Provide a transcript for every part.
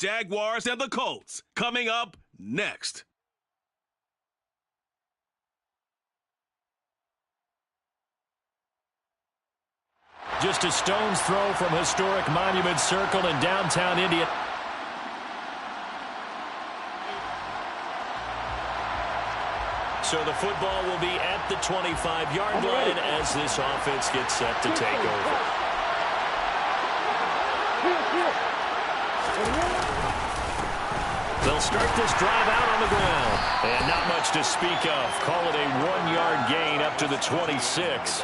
Jaguars and the Colts, coming up next. Just a stone's throw from historic Monument Circle in downtown India. So the football will be at the 25-yard line as this offense gets set to take over. They'll start this drive out on the ground. And not much to speak of. Call it a 1-yard gain up to the 26.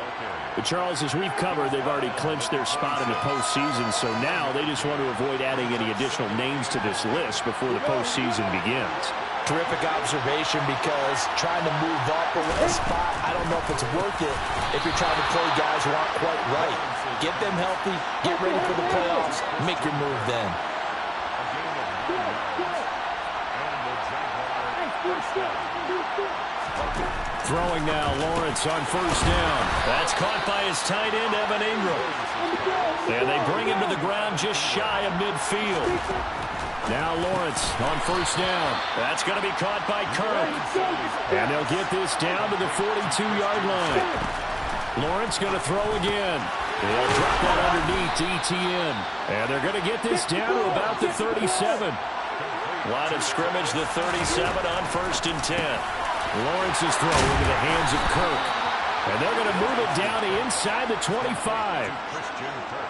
But Charles, as we've covered, they've already clinched their spot in the postseason, so now they just want to avoid adding any additional names to this list before the postseason begins. Terrific observation, because trying to move up or win a spot, I don't know if it's worth it if you're trying to play guys who aren't quite right. Get them healthy, get ready for the playoffs, make your move then. Throwing now, Lawrence on first down. That's caught by his tight end, Evan Ingram. And they bring him to the ground just shy of midfield. Now Lawrence on first down. That's going to be caught by Kirk. And they'll get this down to the 42-yard line. Lawrence going to throw again. They'll drop that underneath to ETN. And they're going to get this down to about the 37. Line of scrimmage, the 37 on 1st and 10. Lawrence's throw into the hands of Kirk. And they're going to move it down to inside the 25.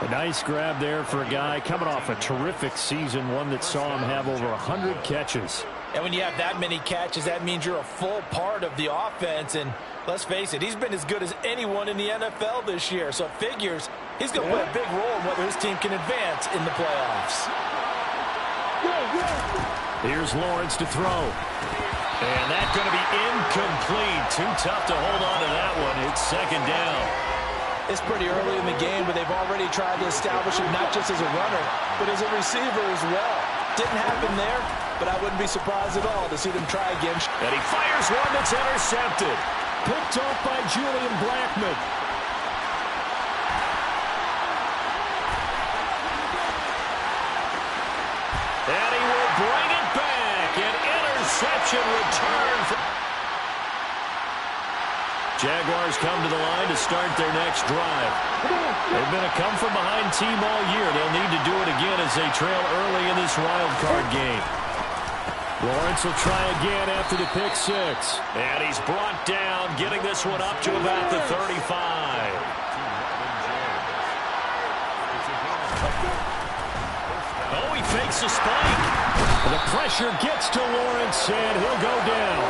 A nice grab there for a guy coming off a terrific season, one that saw him have over 100 catches. And when you have that many catches, that means you're a full part of the offense. And let's face it, he's been as good as anyone in the NFL this year. So it figures he's going to play a big role in whether his team can advance in the playoffs. Here's Lawrence to throw. And that's going to be incomplete. Too tough to hold on to that one. It's 2nd down. It's pretty early in the game, but they've already tried to establish him not just as a runner, but as a receiver as well. Didn't happen there, but I wouldn't be surprised at all to see them try again. And he fires one that's intercepted. Picked off by Julian Blackmon. And he will bring it back. An interception return. Jaguars come to the line to start their next drive. They've been a come-from-behind team all year. They'll need to do it again as they trail early in this wild card game. Lawrence will try again after the pick six. And he's brought down, getting this one up to about the 35. Oh, he fakes a spike. The pressure gets to Lawrence, and he'll go down.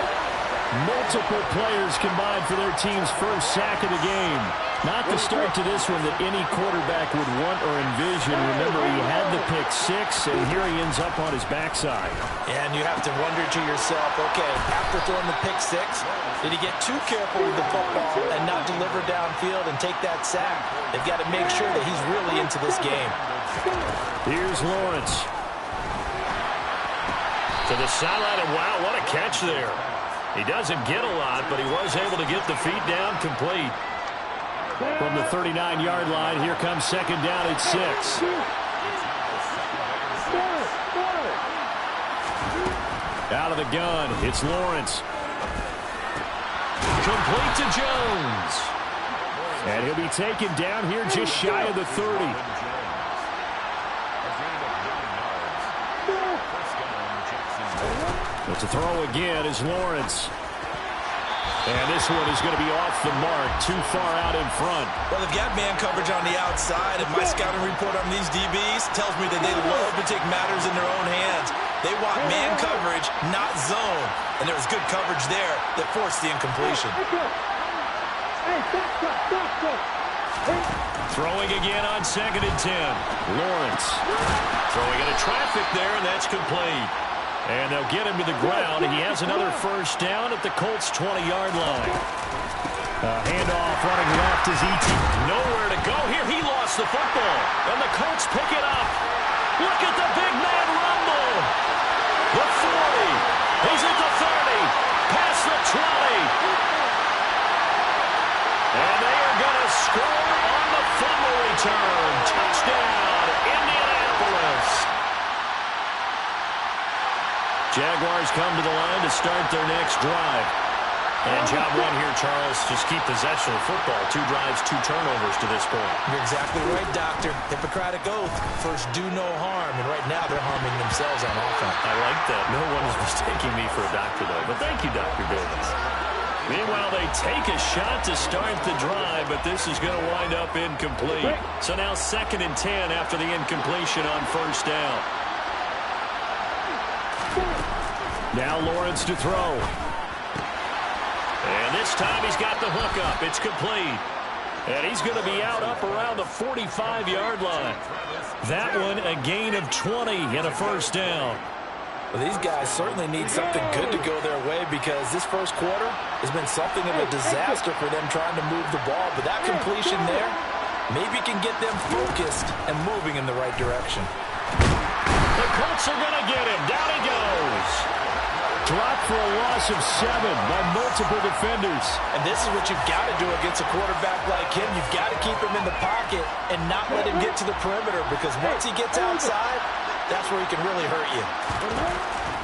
Multiple players combined for their team's first sack of the game. Not the start to this one that any quarterback would want or envision. Remember, he had the pick six, and here he ends up on his backside. And you have to wonder to yourself, okay, after throwing the pick six, did he get too careful with the football and not deliver downfield and take that sack? They've got to make sure that he's really into this game. Here's Lawrence. To the sideline, and wow, what a catch there. He doesn't get a lot, but he was able to get the feet down complete. From the 39-yard line, here comes 2nd down at 6. Out of the gun, it's Lawrence. Complete to Jones. And he'll be taken down here just shy of the 30. But to throw again is Lawrence. And this one is going to be off the mark, too far out in front. Well, they've got man coverage on the outside, and my scouting report on these DBs tells me that they love to take matters in their own hands. They want man coverage, not zone. And there was good coverage there that forced the incompletion. Throwing again on 2nd and 10. Lawrence throwing into traffic there, and that's complete. And they'll get him to the ground. He has another first down at the Colts' 20-yard line. Handoff running left is E.T. Nowhere to go here. He lost the football. And the Colts pick it up. Look at the big man rumble. The 40. He's at the 30. Past the 20. And they are going to score on the fumble return. Touchdown, Indianapolis. Jaguars come to the line to start their next drive. And job one here, Charles, just keep possession of the football. 2 drives, 2 turnovers to this point. You're exactly right, Doctor. Hippocratic oath. First, do no harm. And right now, they're harming themselves on offense. I like that. No one is mistaking me for a doctor, though. But thank you, Dr. Davis. Meanwhile, they take a shot to start the drive, but this is going to wind up incomplete. So now 2nd and 10 after the incompletion on first down. Now Lawrence to throw. And this time he's got the hook up. It's complete. And he's going to be out up around the 45-yard line. That one a gain of 20 and a first down. Well, these guys certainly need something good to go their way because this first quarter has been something of a disaster for them trying to move the ball. But that completion there maybe can get them focused and moving in the right direction. The Colts are going to get him. Down he goes. Dropped for a loss of 7 by multiple defenders. And this is what you've got to do against a quarterback like him. You've got to keep him in the pocket and not let him get to the perimeter because once he gets outside, that's where he can really hurt you.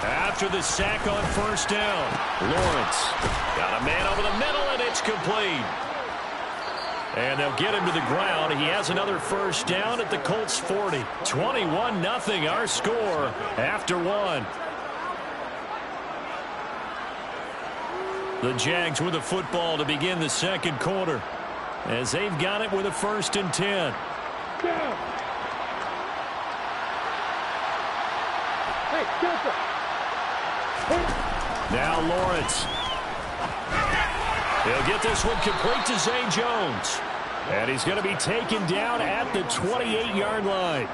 After the sack on first down, Lawrence got a man over the middle, and it's complete. And they'll get him to the ground. He has another first down at the Colts 40. 21-0 our score after 1. The Jags with the football to begin the second quarter as they've got it with a 1st and 10. Now Lawrence. He'll get this one complete to Zay Jones. And he's going to be taken down at the 28-yard line.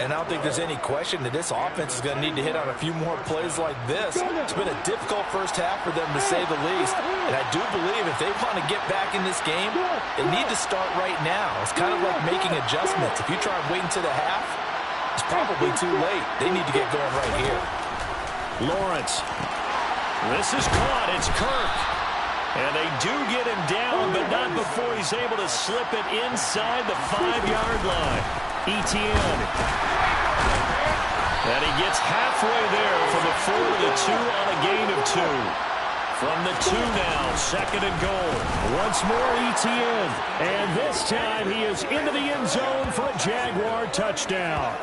And I don't think there's any question that this offense is going to need to hit on a few more plays like this. It's been a difficult first half for them, to say the least. And I do believe if they want to get back in this game, they need to start right now. It's kind of like making adjustments. If you try and wait until the half, it's probably too late. They need to get going right here. Lawrence. This is caught. It's Kirk. And they do get him down, but not before he's able to slip it inside the 5-yard line. Etienne. And he gets halfway there from the 4 to the 2 on a gain of 2. From the 2 now, 2nd and goal. Once more Etienne. And this time he is into the end zone for a Jaguar touchdown.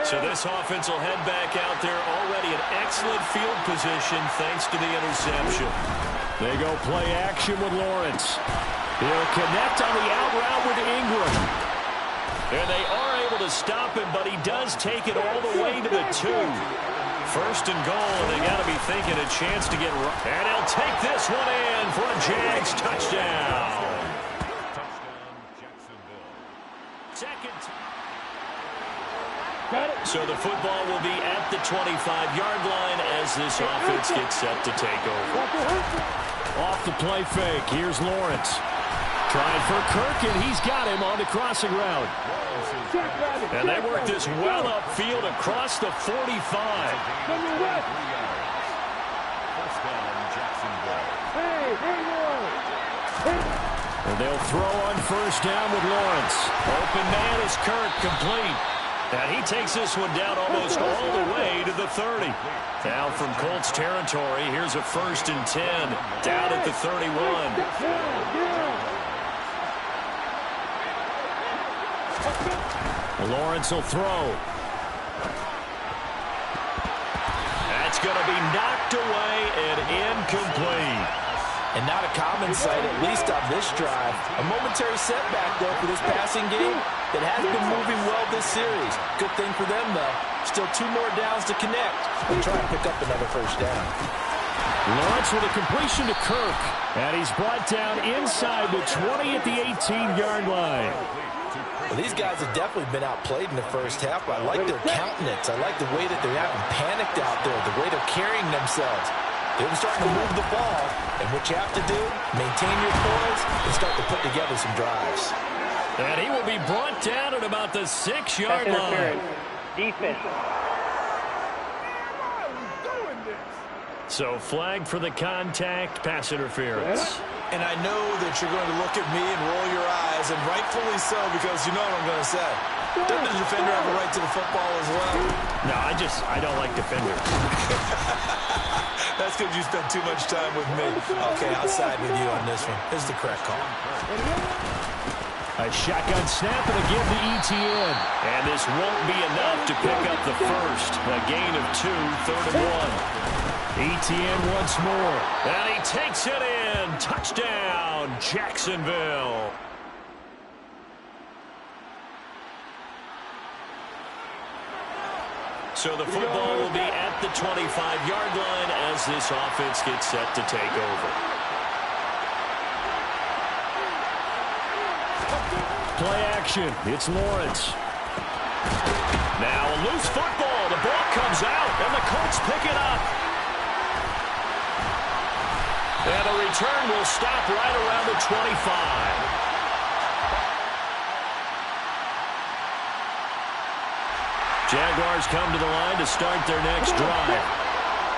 So this offense will head back out there already in excellent field position thanks to the interception. They go play action with Lawrence. He'll connect on the out route with Ingram. And they are able to stop him, but he does take it all the way to the 2. 1st and goal, and they got to be thinking a chance to get right. And he'll take this one in for a Jags touchdown. Second. So the football will be at the 25-yard line as this offense gets set to take over. Off the play fake, here's Lawrence. Trying for Kirk, and he's got him on the crossing route. And they work this well upfield across the 45. And they'll throw on first down with Lawrence. Open man is Kirk, complete. And he takes this one down almost all the way to the 30. Now from Colts territory, here's a 1st and 10 down at the 31. Lawrence will throw. That's going to be knocked away and incomplete. And not a common sight, at least on this drive. A momentary setback, though, for this passing game that has been moving well this series. Good thing for them, though. Still 2 more downs to connect and try and pick up another first down. Lawrence with a completion to Kirk. And he's brought down inside the 20 at the 18-yard line. Well, these guys have definitely been outplayed in the first half. I like their countenance. I like the way that they haven't panicked out there, the way they're carrying themselves. They're starting to move the ball, and what you have to do, maintain your poise and start to put together some drives. And he will be brought down at about the 6-yard line. Defense. So flagged for the contact, pass interference. And I know that you're going to look at me and roll your eyes, and rightfully so, because you know what I'm going to say. Doesn't the defender have a right to the football as well? No, I don't like defenders. That's because you spent too much time with me. Okay, I'll side with you on this one. This is the correct call. A shotgun snap and a give to ETN. And this won't be enough to pick up the first. A gain of 2, 3rd and 1. ETN once more. And he takes it in. Touchdown, Jacksonville. So the football will be at the 25-yard line as this offense gets set to take over. Play action. It's Lawrence. Now a loose football. The ball comes out, and the Colts pick it up. And the return will stop right around the 25. Jaguars come to the line to start their next drive.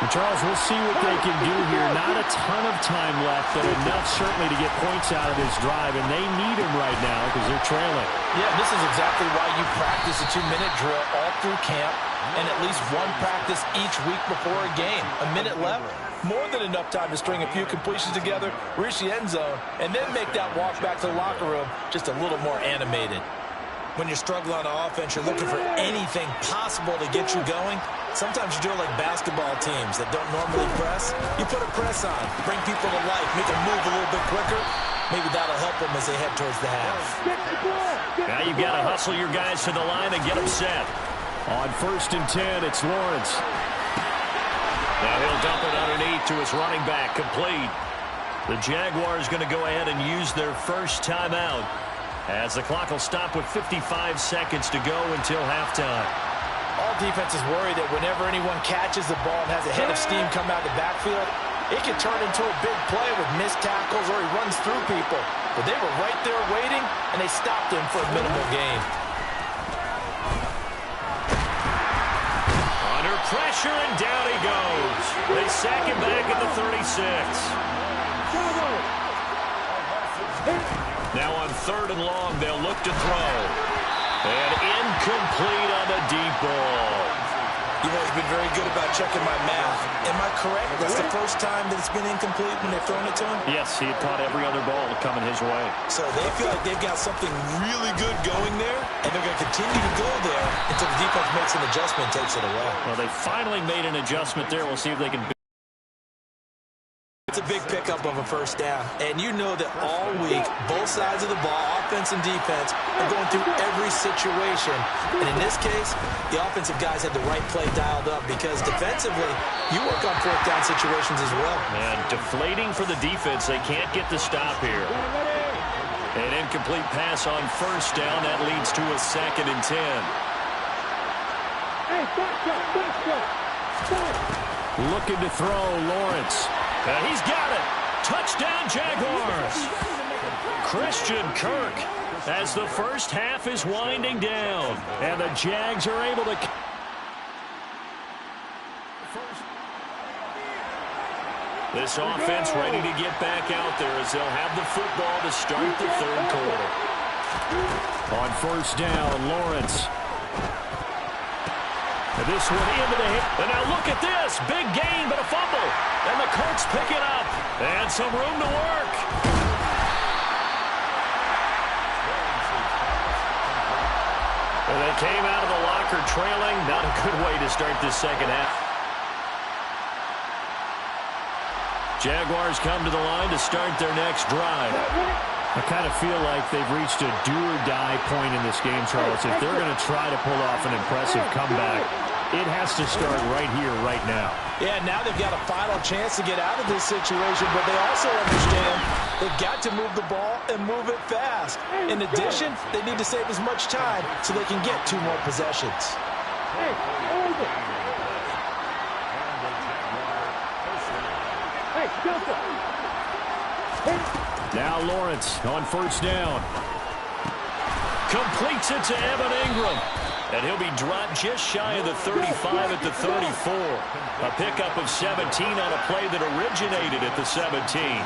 And Charles, we'll see what they can do here. Not a ton of time left, but enough certainly to get points out of this drive, and they need them right now because they're trailing. Yeah, this is exactly why you practice a 2-minute drill all through camp and at least one practice each week before a game. A minute left, more than enough time to string a few completions together, reach the end zone, and then make that walk back to the locker room just a little more animated. When you're struggling on offense, you're looking for anything possible to get you going. Sometimes you do it like basketball teams that don't normally press. You put a press on, bring people to life, make them move a little bit quicker. Maybe that'll help them as they head towards the half. Now you've got to hustle your guys to the line and get them set. On 1st and 10, it's Lawrence. Now he'll dump it underneath to his running back, complete. The Jaguars going to go ahead and use their first timeout, as the clock will stop with 55 seconds to go until halftime. All defenses worry that whenever anyone catches the ball and has a head of steam come out of the backfield, it can turn into a big play with missed tackles or he runs through people. But they were right there waiting, and they stopped him for a minimal gain. Under pressure, and down he goes. They sack him back at the 36. Now on 3rd and long, they'll look to throw. And incomplete on the deep ball. You've always been very good about checking my math. Am I correct? That's the first time that it's been incomplete when they've thrown it to him? Yes, he had caught every other ball coming his way. So they feel like they've got something really good going there, and they're going to continue to go there until the defense makes an adjustment and takes it away. Well, they finally made an adjustment there. We'll see if they can... It's a big pickup of a first down, and you know that all week, both sides of the ball, offense and defense, are going through every situation. And in this case, the offensive guys had the right play dialed up because defensively, you work on 4th down situations as well. And deflating for the defense. They can't get the stop here. An incomplete pass on 1st down. That leads to a 2nd and 10. Looking to throw, Lawrence. And he's got it. Touchdown, Jaguars. Christian Kirk as the first half is winding down. And the Jags are able to... This offense ready to get back out there as they'll have the football to start the 3rd quarter. On 1st down, Lawrence. And this one into the hit. And now look at this. Big gain, but a fumble. And the Colts pick it up. And some room to work. And they came out of the locker trailing. Not a good way to start this 2nd half. Jaguars come to the line to start their next drive. I kind of feel like they've reached a do-or-die point in this game, Charles. If they're going to try to pull off an impressive comeback, it has to start right here, right now. Yeah, now they've got a final chance to get out of this situation, but they also understand they've got to move the ball and move it fast. In addition, they need to save as much time so they can get 2 more possessions. Now Lawrence on 1st down. Completes it to Evan Ingram. And he'll be dropped just shy of the 35 at the 34. A pickup of 17 on a play that originated at the 17.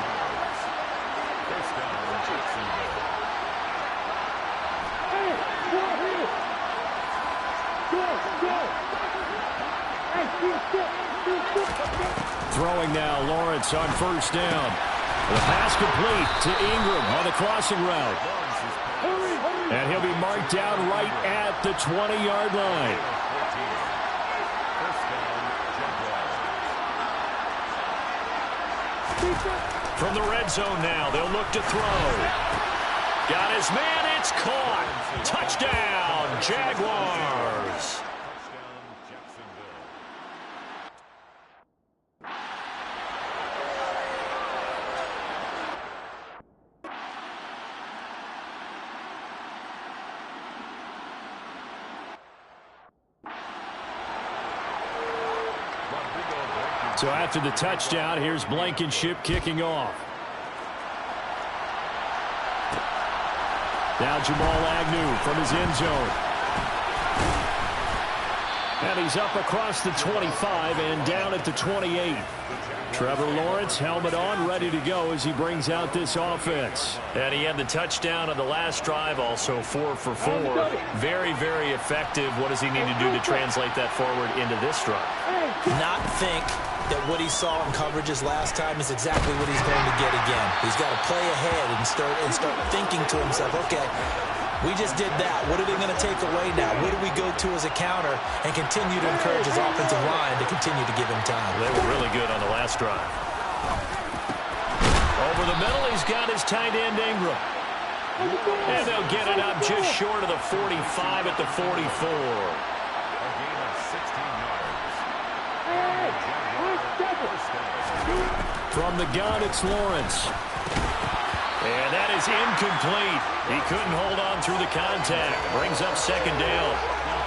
Throwing now, Lawrence on first down. The pass complete to Ingram on the crossing route. And he'll be marked down right at the 20-yard line. From the red zone now, they'll look to throw. Got his man, it's caught. Touchdown, Jaguars. So after the touchdown, here's Blankenship kicking off. Now Jamal Agnew from his end zone. And he's up across the 25 and down at the 28. Trevor Lawrence, helmet on, ready to go as he brings out this offense. And he had the touchdown on the last drive, also 4 for 4. Very, very effective. What does he need to do to translate that forward into this drive? Not think that what he saw in coverages last time is exactly what he's going to get again. He's got to play ahead and start thinking to himself, okay, we just did that. What are they going to take away now? What do we go to as a counter? And continue to encourage his offensive line to continue to give him time. They were really good on the last drive. Over the middle, he's got his tight end Ingram. And they'll get it up just short of the 45 at the 44. From the gun, it's Lawrence. And that is incomplete. He couldn't hold on through the contact. Brings up second down.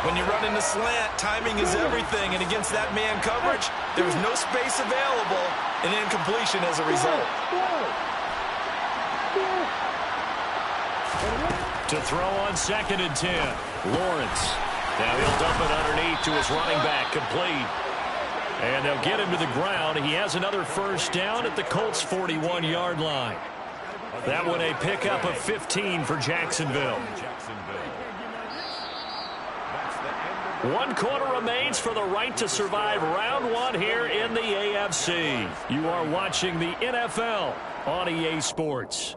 When you run in the slant, timing is everything. And against that man coverage, there was no space available. And incompletion as a result. To throw on 2nd and 10. Lawrence. Now he'll dump it underneath to his running back. Complete. And they'll get him to the ground. He has another first down at the Colts' 41-yard line. That one a pickup of 15 for Jacksonville. 1 quarter remains for the right to survive round 1 here in the AFC. You are watching the NFL on EA Sports.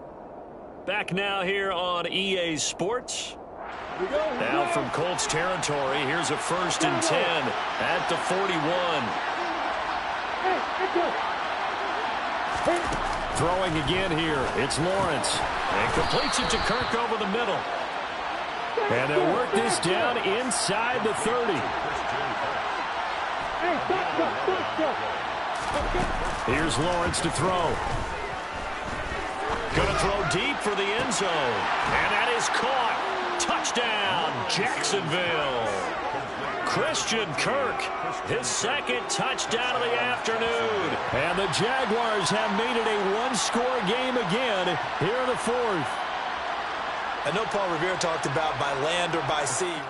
Back now here on EA Sports. Now from Colts territory, here's a 1st and 10 at the 41. Throwing again here, it's Lawrence. And completes it to Kirk over the middle. And they'll work this down inside the 30. Here's Lawrence to throw. Gonna throw deep for the end zone. And that is caught. Touchdown, Jacksonville. Christian Kirk, his 2nd touchdown of the afternoon. And the Jaguars have made it a 1-score game again here in the 4th. I know Paul Revere talked about by land or by sea.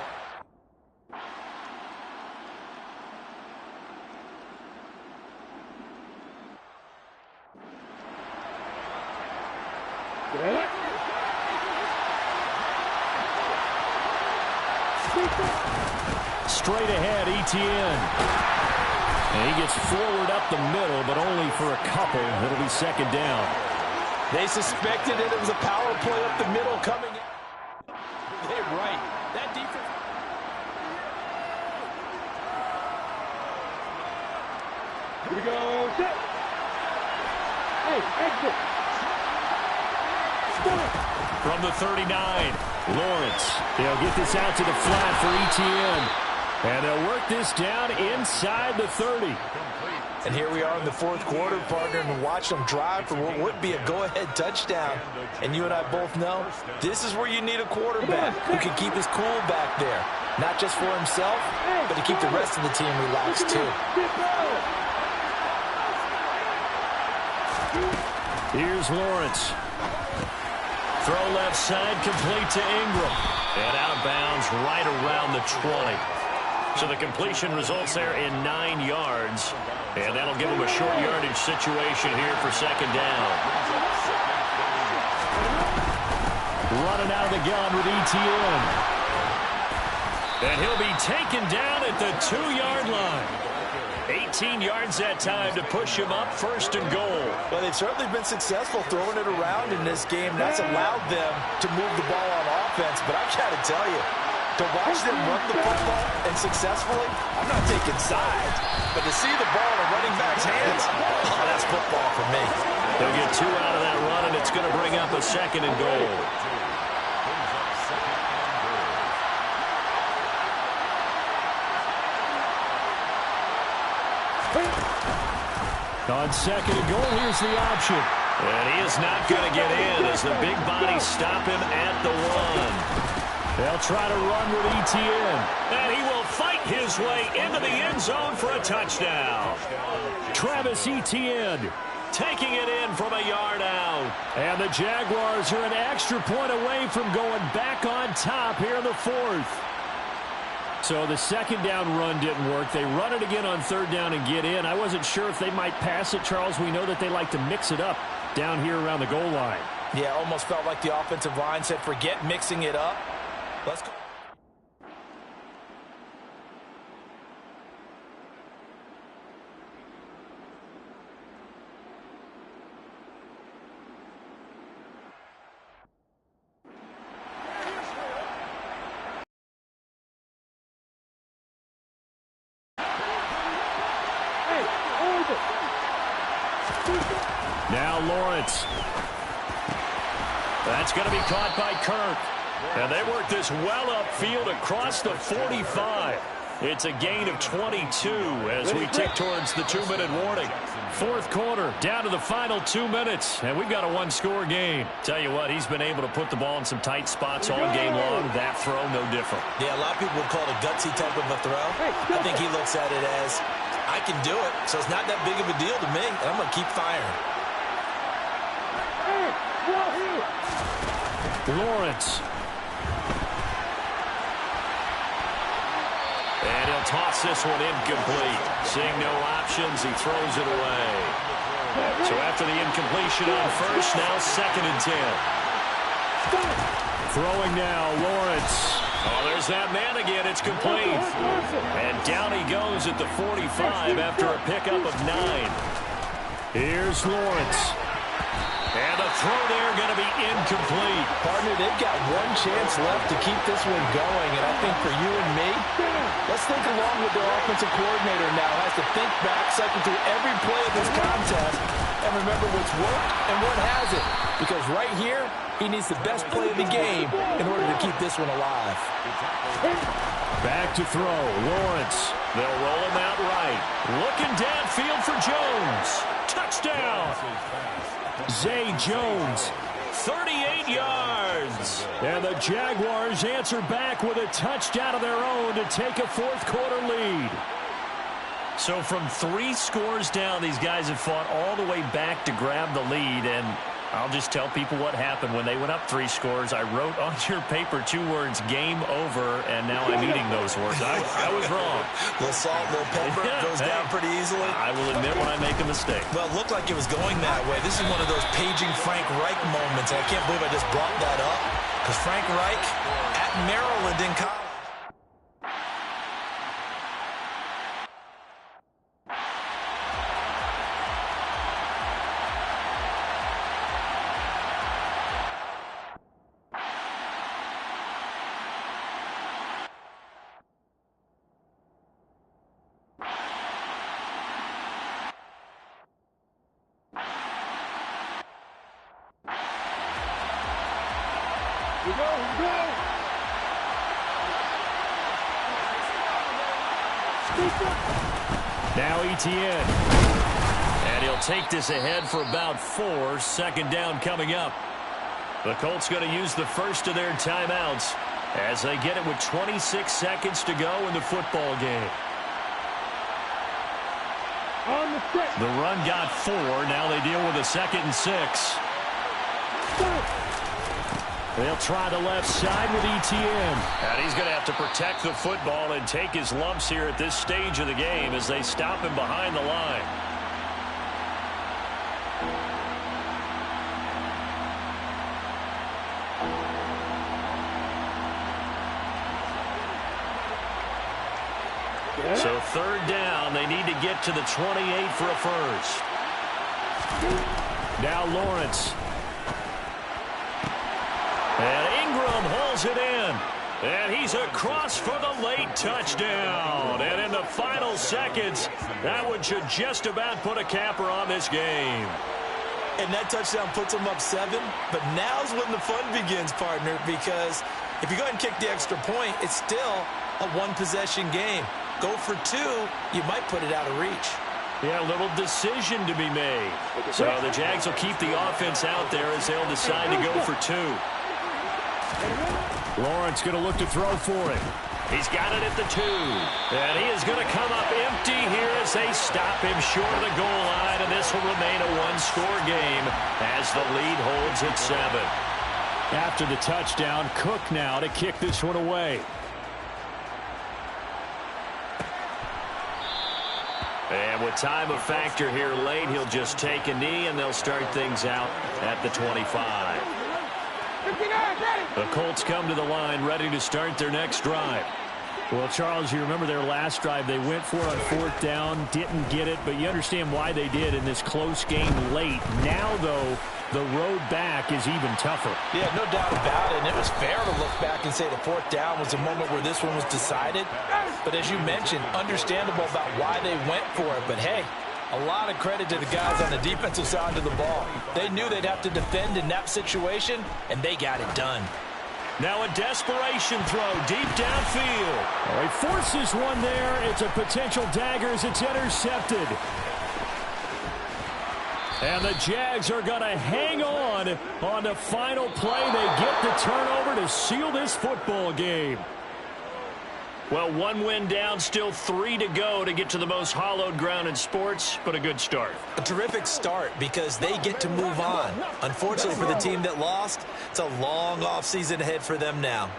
Straight ahead, Etienne. And he gets forward up the middle, but only for a couple. It'll be 2nd down. They suspected it was a power play up the middle coming in. They're right. That defense. Here we go. Set. Hey, exit. From the 39, Lawrence. They'll get this out to the flat for Etienne. And they'll work this down inside the 30. And here we are in the 4th quarter, partner, and watch them drive for what would be a go-ahead touchdown. And you and I both know this is where you need a quarterback who can keep his cool back there. Not just for himself, but to keep the rest of the team relaxed, too. Here's Lawrence. Throw left side, complete to Ingram. And out of bounds right around the 20. So the completion results there in 9 yards. And that'll give him a short yardage situation here for 2nd down. Running out of the gun with Etienne. And he'll be taken down at the 2-yard line. 18 yards that time to push him up, 1st and goal. Well, they've certainly been successful throwing it around in this game. That's allowed them to move the ball on offense. But I've got to tell you, to watch them run the football and successfully, I'm not taking sides. But to see the ball in a running back's hands, oh, that's football for me. They'll get 2 out of that run, and it's going to bring up a 2nd and goal. On 2nd and goal, here's the option. And he is not going to get in as the big bodies stop him at the 1. They'll try to run with Etienne. And he will fight his way into the end zone for a touchdown. Travis Etienne taking it in from a yard out. And the Jaguars are an extra point away from going back on top here in the 4th. So the 2nd down run didn't work. They run it again on 3rd down and get in. I wasn't sure if they might pass it, Charles. We know that they like to mix it up down here around the goal line. Yeah, almost felt like the offensive line said, forget mixing it up. Let's go. Now Lawrence. That's going to be caught by Kirk. And they work this well upfield across the 45. It's a gain of 22 as we tick towards the 2-minute warning. 4th quarter, down to the final 2 minutes, and we've got a 1-score game. Tell you what, he's been able to put the ball in some tight spots all game long. That throw, no different. Yeah, a lot of people would call it a gutsy type of a throw. I think he looks at it as, I can do it, so it's not that big of a deal to me, and I'm going to keep firing. Lawrence. And he'll toss this one incomplete. Seeing no options, he throws it away. So after the incompletion on 1st, now 2nd and 10. Throwing now, Lawrence. Oh, there's that man again. It's complete. And down he goes at the 45 after a pickup of 9. Here's Lawrence. And the throw there going to be incomplete. Partner, they've got one chance left to keep this one going. And I think for you and me, let's think along with their offensive coordinator now. Has to think back, cycle through every play of this contest, and remember what's worked and what hasn't. Because right here, he needs the best play of the game in order to keep this one alive. Back to throw, Lawrence. They'll roll him out right. Looking downfield for Jones. Touchdown. Zay Jones, 38 yards. And the Jaguars answer back with a touchdown of their own to take a 4th quarter lead. So from 3 scores down, these guys have fought all the way back to grab the lead. And I'll just tell people what happened when they went up 3 scores. I wrote on your paper 2 words, game over, and now I'm eating those words. I was wrong. A little salt, a little pepper, goes down pretty easily. I will admit when I make a mistake. Well, it looked like it was going that way. This is one of those paging Frank Reich moments, and I can't believe I just brought that up. Because Frank Reich at Maryland in college. Now Etienne. And he'll take this ahead for about 4. 2nd down coming up. The Colts going to use the first of their timeouts as they get it with 26 seconds to go in the football game. The run got 4. Now they deal with a 2nd and 6. They'll try the left side with Etienne. And he's going to have to protect the football and take his lumps here at this stage of the game as they stop him behind the line. So third down, they need to get to the 28 for a first. Now Lawrence. And Ingram hauls it in. And he's across for the late touchdown. And in the final seconds, that one should just about put a capper on this game. And that touchdown puts them up 7. But now's when the fun begins, partner, because if you go ahead and kick the extra point, it's still a one-possession game. Go for 2, you might put it out of reach. Yeah, a little decision to be made. So the Jags will keep the offense out there as they'll decide to go for 2. Lawrence going to look to throw for it. He's got it at the 2. And he is going to come up empty here as they stop him short of the goal line. And this will remain a one-score game as the lead holds at 7. After the touchdown, Cook now to kick this one away. And with time a factor here late, he'll just take a knee, and they'll start things out at the 25. The Colts come to the line ready to start their next drive. Well, Charles, you remember their last drive. They went for it on 4th down, didn't get it, but you understand why they did in this close game late. Now, though, the road back is even tougher. Yeah, no doubt about it, and it was fair to look back and say the 4th down was the moment where this one was decided. But as you mentioned, understandable about why they went for it. But, hey, a lot of credit to the guys on the defensive side of the ball. They knew they'd have to defend in that situation, and they got it done. Now a desperation throw deep downfield. He forces one there. It's a potential dagger as it's intercepted. And the Jags are going to hang on the final play. They get the turnover to seal this football game. Well, 1 win down, still 3 to go to get to the most hallowed ground in sports, but a good start. A terrific start because they get to move on. Unfortunately for the team that lost, it's a long offseason ahead for them now.